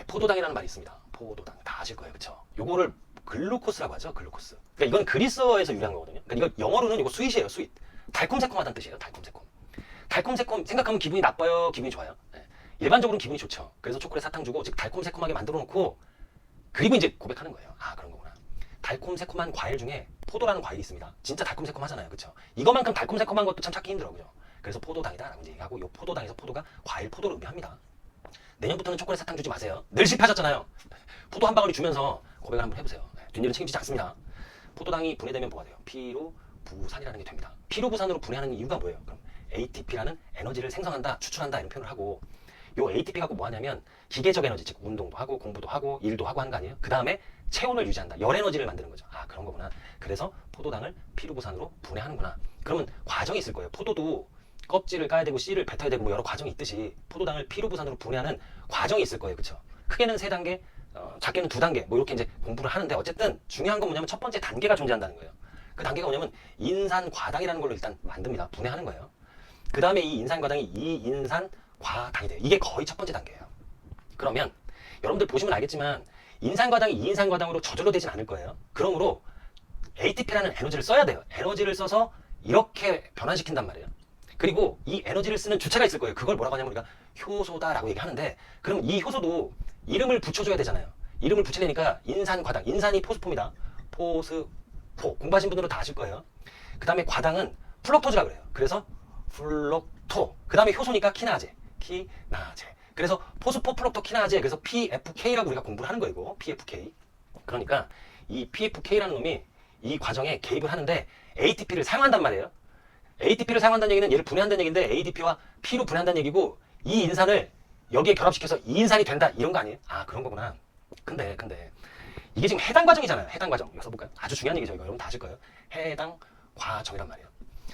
포도당이라는 말이 있습니다. 포도당 다 아실 거예요, 그렇죠? 요거를 글루코스라고 하죠, 글루코스. 그러니까 이건 그리스어에서 유래한 거거든요. 그러니까 이거 영어로는 이거 스윗이에요, 스윗. 달콤새콤하다는 뜻이에요, 달콤새콤. 달콤새콤 생각하면 기분이 나빠요, 기분이 좋아요? 네. 일반적으로는 기분이 좋죠. 그래서 초콜릿 사탕 주고 즉 달콤새콤하게 만들어 놓고 그리고 이제 고백하는 거예요. 아, 그런 거구나. 달콤새콤한 과일 중에 포도라는 과일이 있습니다. 진짜 달콤새콤하잖아요, 그렇죠? 이거만큼 달콤새콤한 것도 참 찾기 힘들어, 그죠? 그래서 포도당이다라고 이제 얘기하고, 요 포도당에서 포도가 과일 포도를 의미합니다. 내년부터는 초콜릿 사탕 주지 마세요. 늘 실패하셨잖아요. 포도 한 방울이 주면서 고백을 한번 해보세요. 네, 뒷일은 책임지지 않습니다. 포도당이 분해되면 뭐가 돼요? 피로 부산이라는 게 됩니다. 피로 부산으로 분해하는 이유가 뭐예요? 그럼 ATP라는 에너지를 생성한다, 추출한다 이런 표현을 하고, 요 ATP 갖고 뭐 하냐면 기계적 에너지, 즉 운동도 하고 공부도 하고 일도 하고 하는 거 아니에요? 그 다음에 체온을 유지한다, 열 에너지를 만드는 거죠. 아, 그런 거구나. 그래서 포도당을 피로 부산으로 분해하는구나. 그러면 과정이 있을 거예요. 포도도 껍질을 까야 되고 씨를 뱉어야 되고 뭐 여러 과정이 있듯이 포도당을 피로 부산으로 분해하는 과정이 있을 거예요, 그렇죠? 크게는 3단계, 작게는 2단계 뭐 이렇게 이제 공부를 하는데, 어쨌든 중요한 건 뭐냐면 첫 번째 단계가 존재한다는 거예요. 그 단계가 뭐냐면 인산과당이라는 걸로 일단 만듭니다. 분해하는 거예요. 그 다음에 이 인산과당이 이인산과당이 돼요. 이게 거의 첫 번째 단계예요. 그러면 여러분들 보시면 알겠지만 인산과당이 이인산과당으로 저절로 되진 않을 거예요. 그러므로 ATP라는 에너지를 써야 돼요. 에너지를 써서 이렇게 변환시킨단 말이에요. 그리고 이 에너지를 쓰는 주체가 있을 거예요. 그걸 뭐라고 하냐면 우리가 효소다라고 얘기하는데, 그럼 이 효소도 이름을 붙여줘야 되잖아요. 이름을 붙이려니까 인산과당, 인산이 포스포입니다. 포스포, 공부하신 분들은 다 아실 거예요. 그 다음에 과당은 플럭토즈라 그래요. 그래서 플럭토, 그 다음에 효소니까 키나제, 키나제. 그래서 포스포 플럭토 키나제, 그래서 PFK라고 우리가 공부를 하는 거예요. PFK. 그러니까 이 PFK라는 놈이 이 과정에 개입을 하는데 ATP를 사용한단 말이에요. ATP를 사용한다는 얘기는 얘를 분해한다는 얘기인데, ADP와 P로 분해한다는 얘기고, 이 인산을 여기에 결합시켜서 이 인산이 된다 이런 거 아니에요? 아, 그런 거구나. 근데 이게 지금 해당 과정이잖아요. 해당 과정. 이거 써볼까요? 아주 중요한 얘기죠. 이거 여러분 다 아실 거예요. 해당 과정이란 말이에요.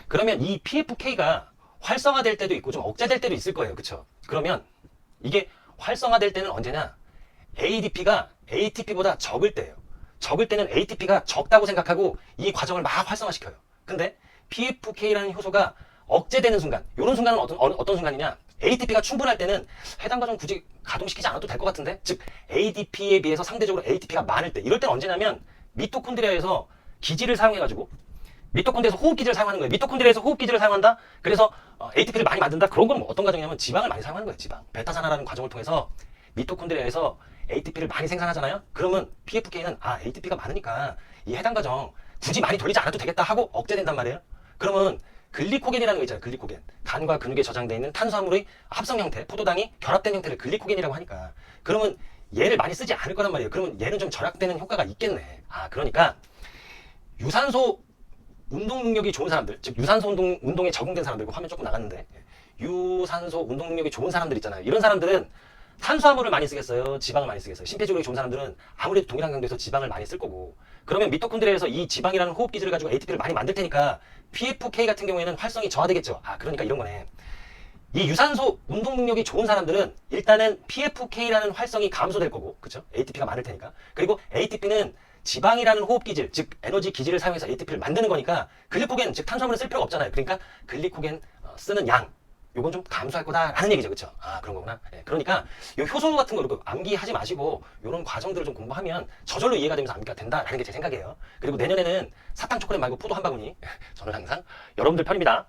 그러면 이 PFK가 활성화될 때도 있고 좀 억제될 때도 있을 거예요, 그렇죠? 그러면 이게 활성화될 때는 언제냐? ADP가 ATP보다 적을 때예요. 적을 때는 ATP가 적다고 생각하고 이 과정을 막 활성화시켜요. 근데 PFK라는 효소가 억제되는 순간, 이런 순간은 어떤 순간이냐? ATP가 충분할 때는 해당 과정 굳이 가동시키지 않아도 될 것 같은데, 즉 ADP에 비해서 상대적으로 ATP가 많을 때, 이럴 때는 언제냐면 미토콘드리아에서 기지를 사용해가지고, 미토콘드리아에서 호흡기지를 사용하는 거예요. 미토콘드리아에서 호흡기지를 사용한다? 그래서 ATP를 많이 만든다? 그런 건 뭐 어떤 과정이냐면 지방을 많이 사용하는 거예요. 지방. 베타산화라는 과정을 통해서 미토콘드리아에서 ATP를 많이 생산하잖아요? 그러면 PFK는 ATP가 많으니까 이 해당 과정 굳이 많이 돌리지 않아도 되겠다 하고 억제된단 말이에요. 그러면 글리코겐이라는 거 있잖아요. 글리코겐. 간과 근육에 저장되어 있는 탄수화물의 합성 형태, 포도당이 결합된 형태를 글리코겐이라고 하니까, 그러면 얘를 많이 쓰지 않을 거란 말이에요. 그러면 얘는 좀 절약되는 효과가 있겠네. 그러니까 유산소 운동 능력이 좋은 사람들, 즉 유산소 운동에 적응된 사람들, 화면 조금 나갔는데, 유산소 운동 능력이 좋은 사람들 있잖아요. 이런 사람들은 탄수화물을 많이 쓰겠어요? 지방을 많이 쓰겠어요? 심폐지구력이 좋은 사람들은 아무래도 동일한 강도에서 지방을 많이 쓸 거고, 그러면 미토콘드리아에서 이 지방이라는 호흡기지를 가지고 ATP를 많이 만들 테니까 PFK 같은 경우에는 활성이 저하되겠죠. 그러니까 이런 거네. 이 유산소 운동 능력이 좋은 사람들은 일단은 PFK라는 활성이 감소될 거고, 그쵸? ATP가 많을 테니까. 그리고 ATP는 지방이라는 호흡기질, 즉 에너지 기질을 사용해서 ATP를 만드는 거니까 글리코겐, 즉 탄수화물을 쓸 필요가 없잖아요. 그러니까 글리코겐 쓰는 양, 요건 좀 감소할 거다라는 얘기죠, 그쵸? 그런 거구나. 그러니까 요 효소 같은 거 이렇게 암기하지 마시고 요런 과정들을 좀 공부하면 저절로 이해가 되면서 암기가 된다라는 게 제 생각이에요. 그리고 내년에는 사탕 초콜릿 말고 포도 한 바구니, 저는 항상 여러분들 편입니다.